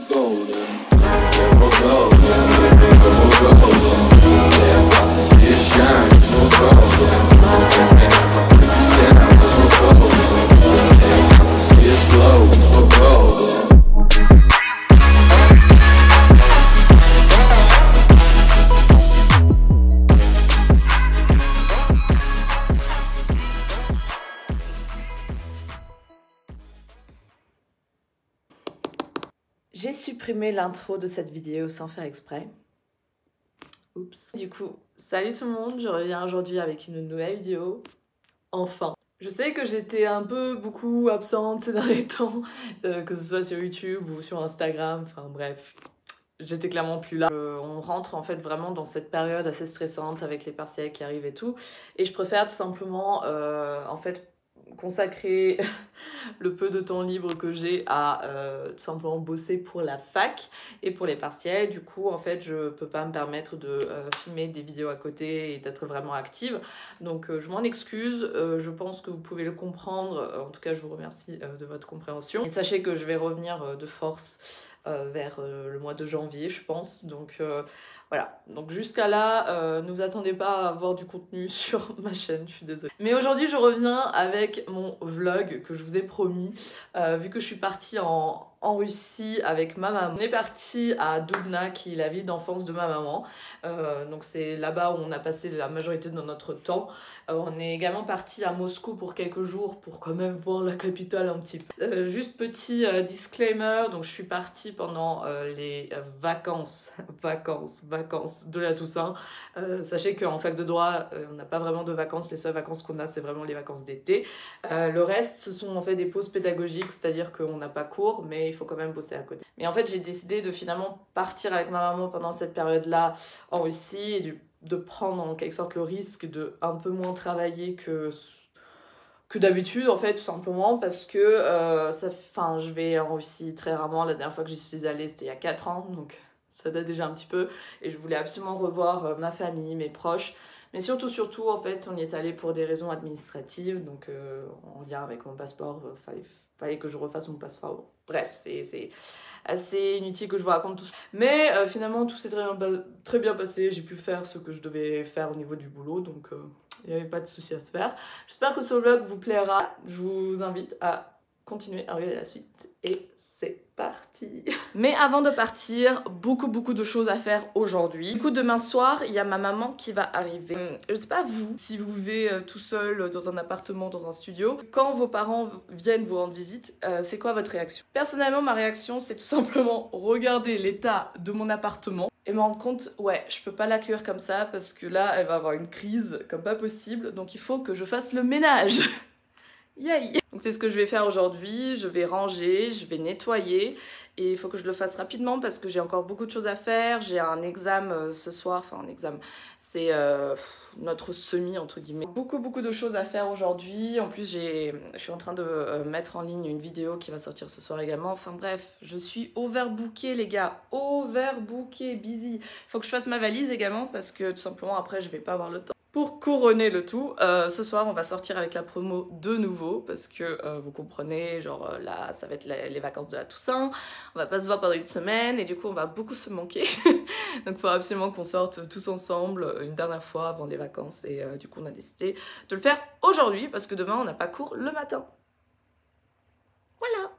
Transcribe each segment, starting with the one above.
golden. Yeah, we're golden. Yeah, we're golden. Yeah, about to see it shine, 'cause we're golden. Yeah, put you down, 'cause we're golden. Yeah, about to see us glow, 'cause we're golden. J'ai supprimé l'intro de cette vidéo sans faire exprès. Oups. Du coup, salut tout le monde, je reviens aujourd'hui avec une nouvelle vidéo. Enfin. Je sais que j'étais beaucoup absente ces derniers temps, que ce soit sur YouTube ou sur Instagram, enfin bref. J'étais clairement plus là. On rentre en fait vraiment dans cette période assez stressante avec les partiels qui arrivent et tout. Et je préfère tout simplement en fait consacrer le peu de temps libre que j'ai à tout simplement bosser pour la fac et pour les partiels. Du coup en fait je peux pas me permettre de filmer des vidéos à côté et d'être vraiment active, donc je m'en excuse. Je pense que vous pouvez le comprendre, en tout cas je vous remercie de votre compréhension et sachez que je vais revenir de force vers le mois de janvier je pense, donc voilà, donc jusqu'à là, ne vous attendez pas à avoir du contenu sur ma chaîne, je suis désolée. Mais aujourd'hui, je reviens avec mon vlog que je vous ai promis, vu que je suis partie en Russie avec ma maman. On est parti à Dubna, qui est la ville d'enfance de ma maman. Donc c'est là-bas où on a passé la majorité de notre temps. On est également parti à Moscou pour quelques jours pour quand même voir la capitale un petit peu. Juste petit disclaimer, donc je suis partie pendant les vacances de la Toussaint. Sachez qu'en fac de droit, on n'a pas vraiment de vacances, les seules vacances qu'on a c'est vraiment les vacances d'été. Le reste ce sont en fait des pauses pédagogiques, c'est-à-dire qu'on n'a pas cours mais il faut quand même bosser à côté. Mais en fait j'ai décidé de finalement partir avec ma maman pendant cette période-là en Russie et de prendre en quelque sorte le risque de un peu moins travailler que d'habitude en fait, tout simplement parce que je vais en Russie très rarement. La dernière fois que j'y suis allée c'était il y a 4 ans, donc ça date déjà un petit peu, et je voulais absolument revoir ma famille, mes proches, mais surtout en fait on y est allé pour des raisons administratives, donc en lien avec mon passeport, fallait que je refasse mon passeport. Bon, bref, c'est assez inutile que je vous raconte tout ça. Mais finalement tout s'est très bien passé, j'ai pu faire ce que je devais faire au niveau du boulot, donc il n'y avait pas de souci à se faire. J'espère que ce vlog vous plaira, je vous invite à continuer à regarder la suite et c'est parti. Mais avant de partir, beaucoup de choses à faire aujourd'hui. Du coup demain soir, il y a ma maman qui va arriver. Je sais pas vous, si vous vivez tout seul dans un appartement, dans un studio, quand vos parents viennent vous rendre visite, c'est quoi votre réaction? Personnellement, ma réaction, c'est tout simplement regarder l'état de mon appartement et me rendre compte, ouais, je peux pas l'accueillir comme ça parce que là, elle va avoir une crise comme pas possible, donc il faut que je fasse le ménage. Yay! Donc c'est ce que je vais faire aujourd'hui, je vais ranger, je vais nettoyer et il faut que je le fasse rapidement parce que j'ai encore beaucoup de choses à faire. J'ai un examen ce soir, enfin un examen, c'est notre semi entre guillemets. Beaucoup de choses à faire aujourd'hui. En plus je suis en train de mettre en ligne une vidéo qui va sortir ce soir également. Enfin bref, je suis overbookée les gars, overbookée, busy. Il faut que je fasse ma valise également parce que tout simplement après je vais pas avoir le temps. Pour couronner le tout, ce soir on va sortir avec la promo de nouveau parce que vous comprenez, genre là ça va être les vacances de la Toussaint, on va pas se voir pendant une semaine et du coup on va beaucoup se manquer. Donc il faut absolument qu'on sorte tous ensemble une dernière fois avant les vacances et du coup on a décidé de le faire aujourd'hui parce que demain on n'a pas cours le matin. Voilà.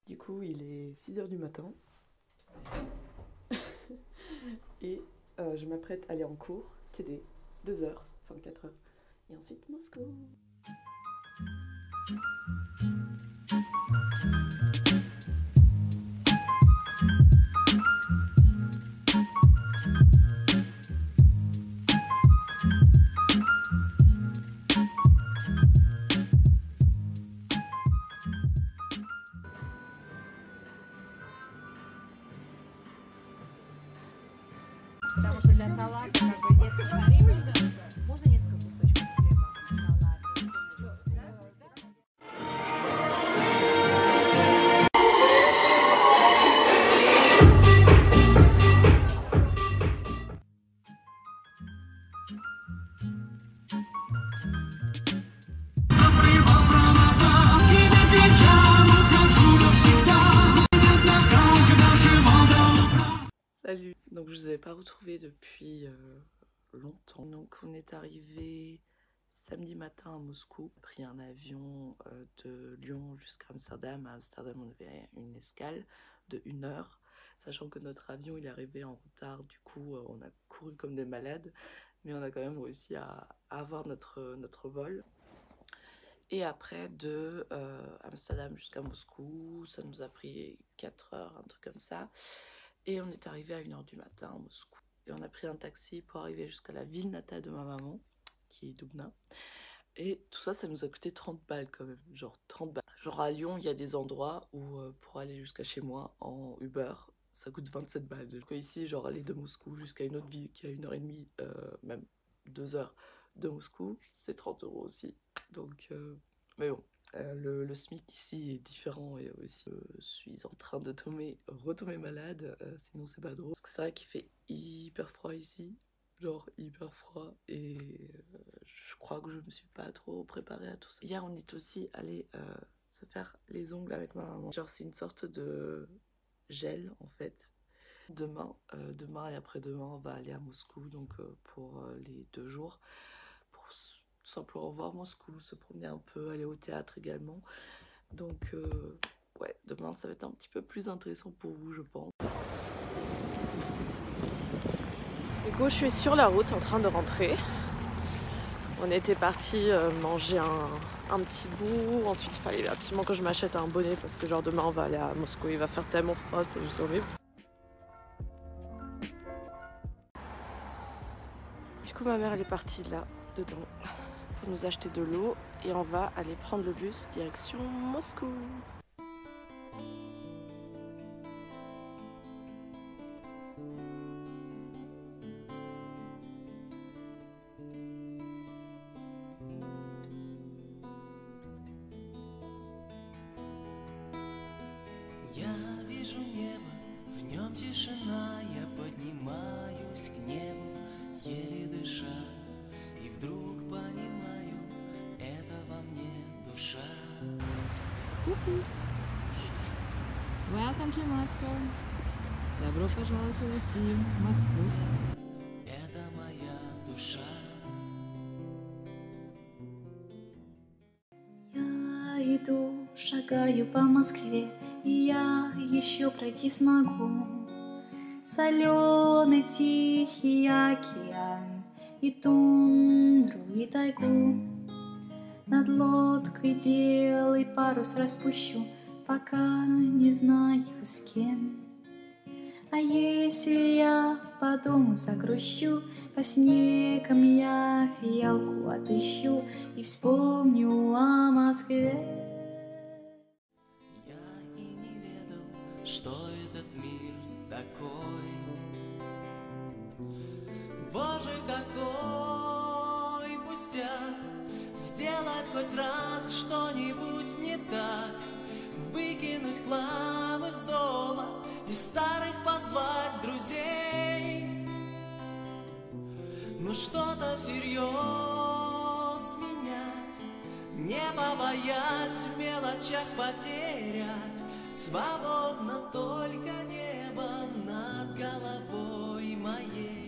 Du coup, il est 6 h du matin et je m'apprête à aller en cours, TD, 2 h, 24 h, et ensuite Moscou. Потому что для салата, как бы, детского времени, можно несколько кусочков хлеба, салат. avais pas retrouvé depuis longtemps. Donc on est arrivé samedi matin à Moscou, pris un avion de Lyon jusqu'à Amsterdam. À Amsterdam, on avait une escale de 1 heure, sachant que notre avion il est arrivé en retard. Du coup, on a couru comme des malades, mais on a quand même réussi à avoir notre vol. Et après, de Amsterdam jusqu'à Moscou, ça nous a pris 4 heures, un truc comme ça. Et on est arrivé à 1 heure du matin à Moscou. Et on a pris un taxi pour arriver jusqu'à la ville natale de ma maman, qui est Dubna. Et tout ça, ça nous a coûté 30 balles quand même, genre 30 balles. Genre à Lyon, il y a des endroits où pour aller jusqu'à chez moi en Uber, ça coûte 27 balles. Donc ici, genre aller de Moscou jusqu'à une autre ville qui a 1 heure et demie, même 2 heures de Moscou, c'est 30 € aussi. Donc, mais bon, le SMIC ici est différent et aussi je suis en train de retomber malade, sinon c'est pas drôle. Parce que c'est vrai qu'il fait hyper froid ici, genre hyper froid, et je crois que je me suis pas trop préparée à tout ça. Hier on est aussi allé se faire les ongles avec ma maman. Genre c'est une sorte de gel en fait. Demain et après-demain on va aller à Moscou, donc pour les 2 jours, pour tout simplement voir Moscou, se promener un peu, aller au théâtre également. Donc ouais, demain ça va être un petit peu plus intéressant pour vous, je pense. Du coup, je suis sur la route en train de rentrer. On était parti manger un petit bout. Ensuite, il fallait absolument que je m'achète un bonnet parce que genre demain on va aller à Moscou, il va faire tellement froid, c'est juste horrible. Du coup, ma mère elle est partie là, dedans, pour nous acheter de l'eau et on va aller prendre le bus direction Moscou. Я вижу небо, в нем тишина, я поднимаюсь к небу, еле дыша, и вдруг понимаю, это во мне душа. Welcome to Moscow. Добро пожаловать в Россию, в Москву. Это моя душа. Я иду, шагаю по Москве, и я еще пройти смогу. Соленый тихий океан, и тундру, и тайгу. Над лодкой белый парус распущу, пока не знаю с кем. А если я по дому загрущу, по снегам я фиалку отыщу и вспомню о Москве. Я и не ведал, что этот мир такой. Боже, какой пустяк, сделать хоть раз что-нибудь не так, выкинуть хлам из дома и старых позвать друзей. Ну что-то всерьез менять, не побоясь в мелочах потерять. Свободно только небо над головой моей.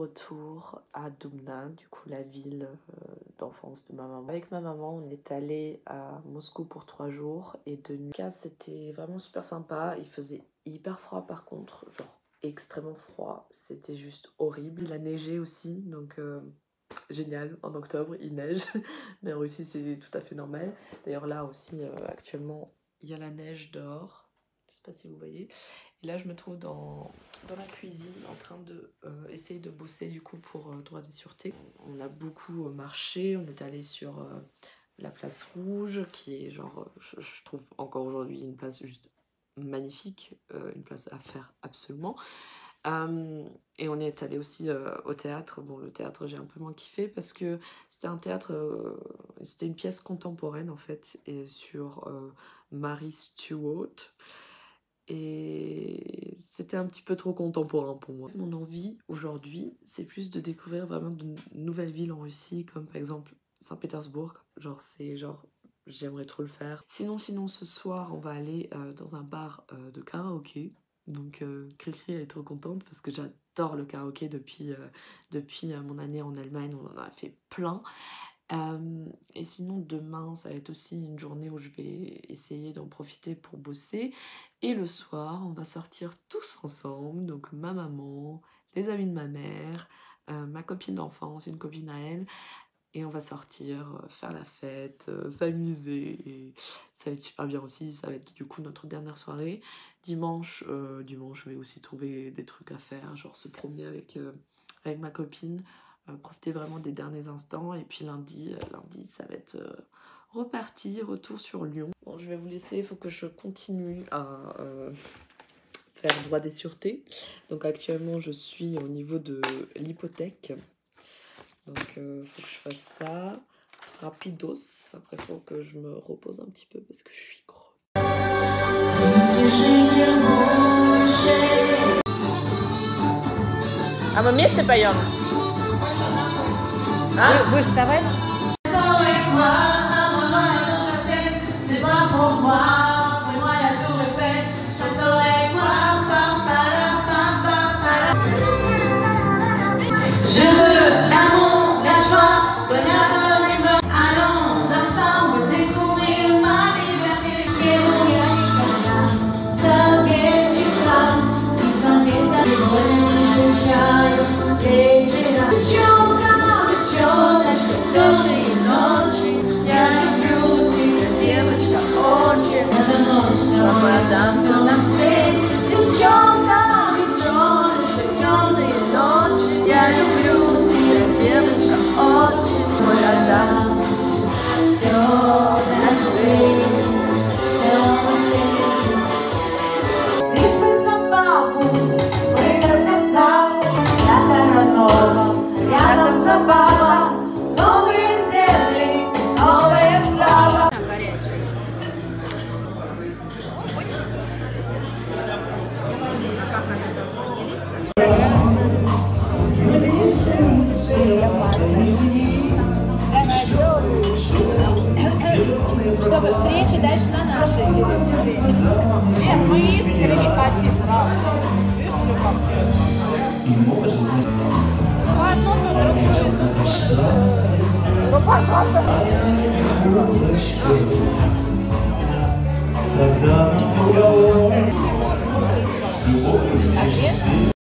retour à Dubna, du coup la ville d'enfance de ma maman. Avec ma maman, on est allé à Moscou pour 3 jours et de nuit. C'était vraiment super sympa. Il faisait hyper froid par contre, genre extrêmement froid. C'était juste horrible. Il a neigé aussi, donc génial. En octobre, il neige, mais en Russie c'est tout à fait normal. D'ailleurs là aussi, actuellement, il y a la neige dehors. Je sais pas si vous voyez. Et là, je me trouve dans la cuisine en train de essayer de bosser du coup pour droit des sûretés. On a beaucoup marché, on est allé sur la place Rouge qui est genre, je trouve encore aujourd'hui une place juste magnifique, une place à faire absolument. Et on est allé aussi au théâtre. Bon, le théâtre, j'ai un peu moins kiffé parce que c'était un théâtre, c'était une pièce contemporaine en fait, et sur Mary Stuart. Et c'était un petit peu trop contemporain pour moi. Mon envie aujourd'hui, c'est plus de découvrir vraiment de nouvelles villes en Russie, comme par exemple Saint-Pétersbourg. Genre, j'aimerais trop le faire. Sinon, ce soir, on va aller dans un bar de karaoké. Donc, Cricri, elle est trop contente parce que j'adore le karaoké depuis mon année en Allemagne. On en a fait plein. Et sinon demain ça va être aussi une journée où je vais essayer d'en profiter pour bosser, et le soir on va sortir tous ensemble, donc ma maman, les amis de ma mère, ma copine d'enfance, une copine à elle, et on va sortir, faire la fête, s'amuser, et ça va être super bien aussi. Ça va être du coup notre dernière soirée. Dimanche, je vais aussi trouver des trucs à faire, genre se promener avec ma copine, profiter vraiment des derniers instants, et puis lundi ça va être reparti, retour sur Lyon. Bon, je vais vous laisser, il faut que je continue à faire droit des sûretés. Donc actuellement je suis au niveau de l'hypothèque, donc faut que je fasse ça rapidos. Après faut que je me repose un petit peu parce que je suis creuse. А мы вместе поем? А? Будешь вставать? Je veux l'amour, la joie, bonheur, bonheur. Allons ensemble découvrir ma liberté. Темные ночи, я люблю тебя, девочка, очень. Эта ночь с тобой отдам все на свете. Девчонка, девчоночка, темные ночи, я люблю тебя, девочка, очень. Ой, отдам все на свете, все на свете. Лишь бы забаву выиграть на завтра, я Таранова, рядом забава. Новые земли, новая слава. Чтобы встречи дальше на нашей территории. Нет, мы искренне хотим нравиться. По одному, другому. Рука Тогда мы с любовью встретимся.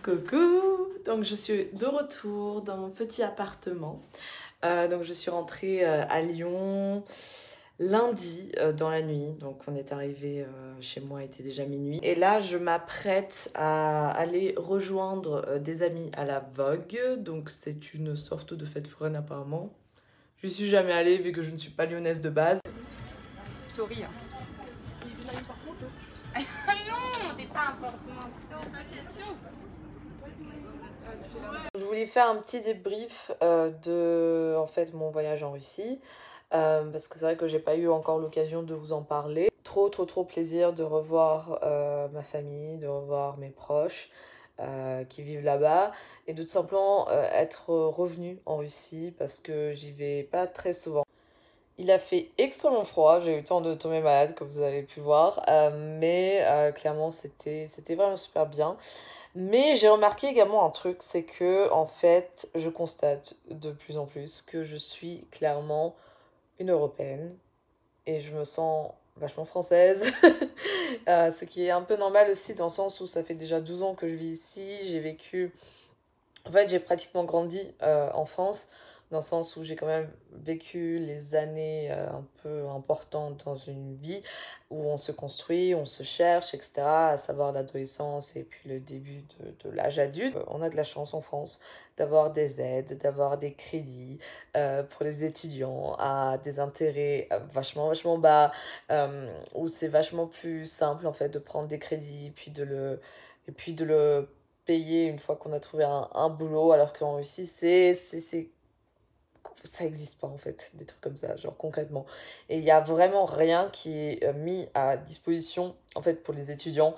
Coucou! Donc je suis de retour dans mon petit appartement. Donc je suis rentrée à Lyon lundi dans la nuit. Donc on est arrivé chez moi, il était déjà minuit. Et là je m'apprête à aller rejoindre des amis à la Vogue. Donc c'est une sorte de fête foraine apparemment. Je suis jamais allée vu que je ne suis pas lyonnaise de base. Sorry. Non, t'es pas important. Je voulais faire un petit débrief de en fait, mon voyage en Russie. Parce que c'est vrai que j'ai pas eu encore l'occasion de vous en parler. Trop plaisir de revoir ma famille, de revoir mes proches qui vivent là-bas et de tout simplement être revenue en Russie parce que j'y vais pas très souvent. Il a fait extrêmement froid, j'ai eu le temps de tomber malade comme vous avez pu voir, mais clairement c'était vraiment super bien. Mais j'ai remarqué également un truc, c'est que en fait je constate de plus en plus que je suis clairement une européenne et je me sens vachement française. Ce qui est un peu normal aussi dans le sens où ça fait déjà 12 ans que je vis ici, j'ai vécu... En fait j'ai pratiquement grandi en France, dans le sens où j'ai quand même vécu les années un peu importantes dans une vie où on se construit, on se cherche, etc. À savoir l'adolescence et puis le début de l'âge adulte. On a de la chance en France d'avoir des aides, d'avoir des crédits pour les étudiants à des intérêts vachement bas, où c'est vachement plus simple en fait de prendre des crédits et puis de le payer une fois qu'on a trouvé un boulot, alors qu'en Russie ça existe pas en fait, des trucs comme ça, genre concrètement. Et il y a vraiment rien qui est mis à disposition en fait pour les étudiants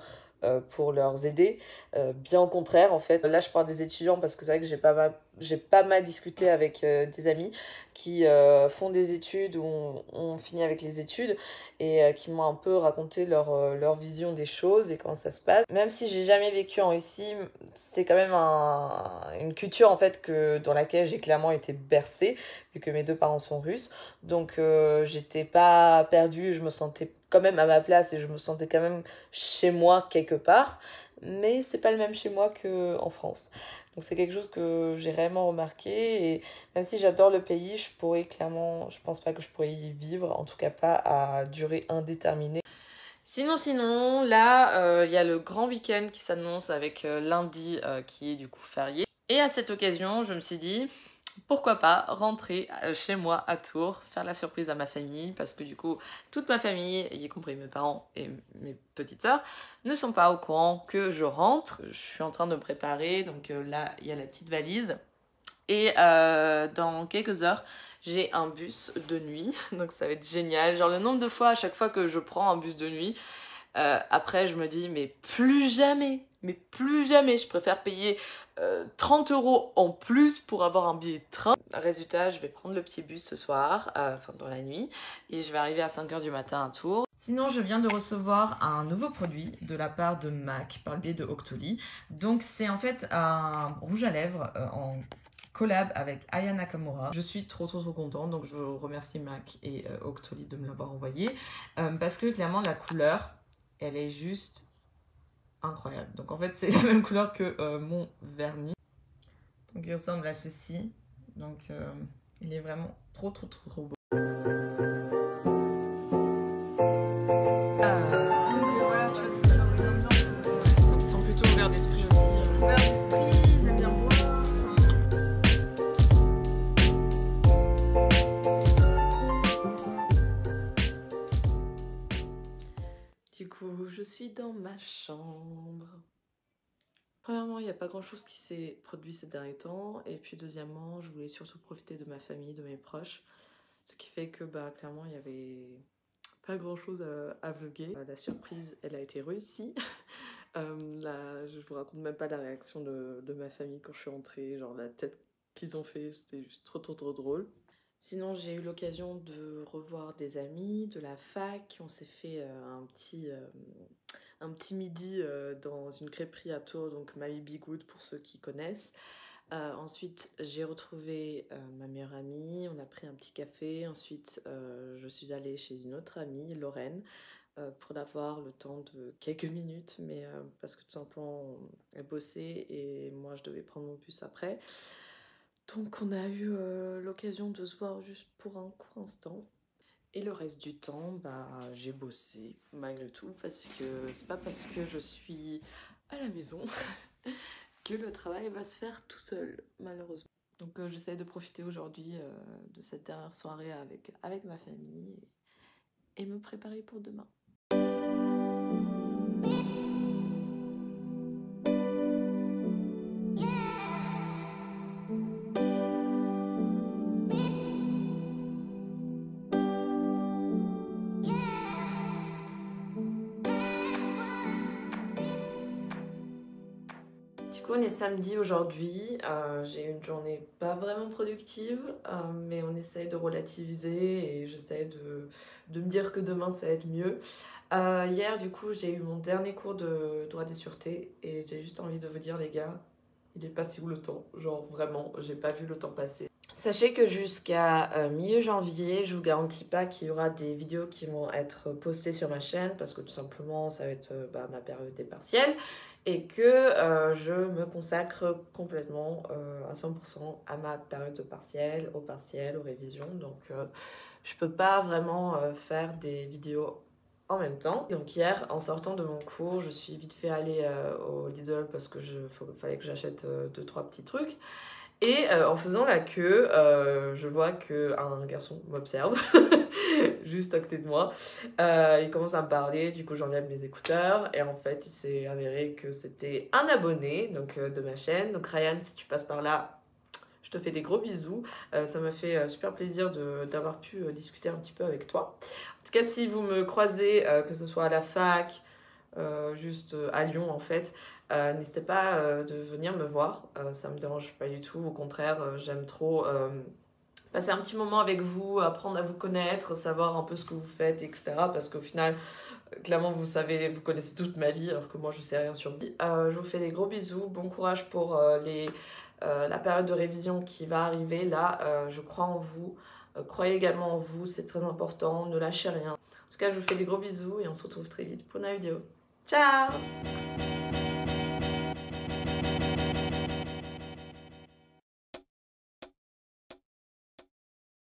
pour leur aider. Bien au contraire en fait. Là je parle des étudiants parce que c'est vrai que j'ai pas mal discuté avec des amis qui font des études ou ont fini avec les études et qui m'ont un peu raconté leur vision des choses et comment ça se passe. Même si j'ai jamais vécu en Russie, c'est quand même une culture en fait dans laquelle j'ai clairement été bercée vu que mes deux parents sont russes. Donc j'étais pas perdue, je me sentais quand même à ma place et je me sentais quand même chez moi quelque part, mais c'est pas le même chez moi qu'en France. Donc c'est quelque chose que j'ai réellement remarqué et même si j'adore le pays, je pense pas que je pourrais y vivre, en tout cas pas à durée indéterminée. Sinon, là, il y a le grand week-end qui s'annonce avec lundi qui est du coup férié. Et à cette occasion, je me suis dit, pourquoi pas rentrer chez moi à Tours, faire la surprise à ma famille, parce que du coup, toute ma famille, y compris mes parents et mes petites sœurs, ne sont pas au courant que je rentre. Je suis en train de me préparer, donc là, il y a la petite valise. Et dans quelques heures, j'ai un bus de nuit, donc ça va être génial. Genre le nombre de fois, à chaque fois que je prends un bus de nuit, après je me dis mais plus jamais, je préfère payer 30 € en plus pour avoir un billet de train. Résultat, je vais prendre le petit bus ce soir, enfin dans la nuit, et je vais arriver à 5 h du matin à Tours. Sinon, je viens de recevoir un nouveau produit de la part de MAC par le biais de Octoly. Donc c'est en fait un rouge à lèvres en collab avec Aya Nakamura. Je suis trop contente, donc je remercie MAC et Octoly de me l'avoir envoyé parce que clairement la couleur, elle est juste incroyable. Donc en fait c'est la même couleur que mon vernis. Donc il ressemble à ceci. Donc il est vraiment trop beau. Voilà, tu vois, c'est dans une ambiance. Donc ils sont plutôt ouverts d'esprit aussi. Ouvert d'esprit, ils aiment bien boire. Du coup, je suis dans ma chambre. Premièrement, il n'y a pas grand chose qui s'est produit ces derniers temps. Et puis deuxièmement, je voulais surtout profiter de ma famille, de mes proches. Ce qui fait que clairement, il n'y avait pas grand chose à vlogger. La surprise, elle a été réussie. Là, je vous raconte même pas la réaction de ma famille quand je suis rentrée. Genre la tête qu'ils ont fait, c'était juste trop drôle. Sinon, j'ai eu l'occasion de revoir des amis de la fac. On s'est fait un petit midi dans une crêperie à Tours, donc Mamie Be Good pour ceux qui connaissent. Ensuite, j'ai retrouvé ma meilleure amie, on a pris un petit café. Ensuite, je suis allée chez une autre amie, Lorraine, pour l'avoir le temps de quelques minutes, mais parce que tout simplement elle bossait et moi je devais prendre mon bus après. Donc on a eu l'occasion de se voir juste pour un court instant. Et le reste du temps, bah, j'ai bossé malgré tout, parce que c'est pas parce que je suis à la maison que le travail va se faire tout seul, malheureusement. Donc j'essaie de profiter aujourd'hui de cette dernière soirée avec ma famille et me préparer pour demain. Du coup, on est samedi aujourd'hui, j'ai eu une journée pas vraiment productive, mais on essaye de relativiser et j'essaie de me dire que demain ça va être mieux. Hier, du coup, j'ai eu mon dernier cours de droit des sûretés et j'ai juste envie de vous dire, les gars, il est passé où le temps? Genre vraiment, j'ai pas vu le temps passer. Sachez que jusqu'à milieu janvier, je vous garantis pas qu'il y aura des vidéos qui vont être postées sur ma chaîne parce que tout simplement ça va être ma période des partiels et que je me consacre complètement à 100% à ma période de partiels, aux révisions. Donc je peux pas vraiment faire des vidéos en même temps. Donc hier, en sortant de mon cours, je suis vite fait aller au Lidl parce que fallait que j'achète 2-3 petits trucs. Et en faisant la queue, je vois qu'un garçon m'observe, juste à côté de moi. Il commence à me parler, du coup j'enlève mes écouteurs. Et en fait, il s'est avéré que c'était un abonné donc, de ma chaîne. Donc Ryan, si tu passes par là, je te fais des gros bisous. Ça m'a fait super plaisir d'avoir pu discuter un petit peu avec toi. En tout cas, si vous me croisez, que ce soit à la fac, juste à Lyon en fait, n'hésitez pas de venir me voir, ça me dérange pas du tout, au contraire j'aime trop passer un petit moment avec vous, apprendre à vous connaître, savoir un peu ce que vous faites, etc. Parce qu'au final, clairement vous connaissez toute ma vie alors que moi je sais rien sur vous. Je vous fais des gros bisous, bon courage pour la période de révision qui va arriver là, je crois en vous. Croyez également en vous, c'est très important, ne lâchez rien. En tout cas, je vous fais des gros bisous et on se retrouve très vite pour une nouvelle vidéo. Ciao!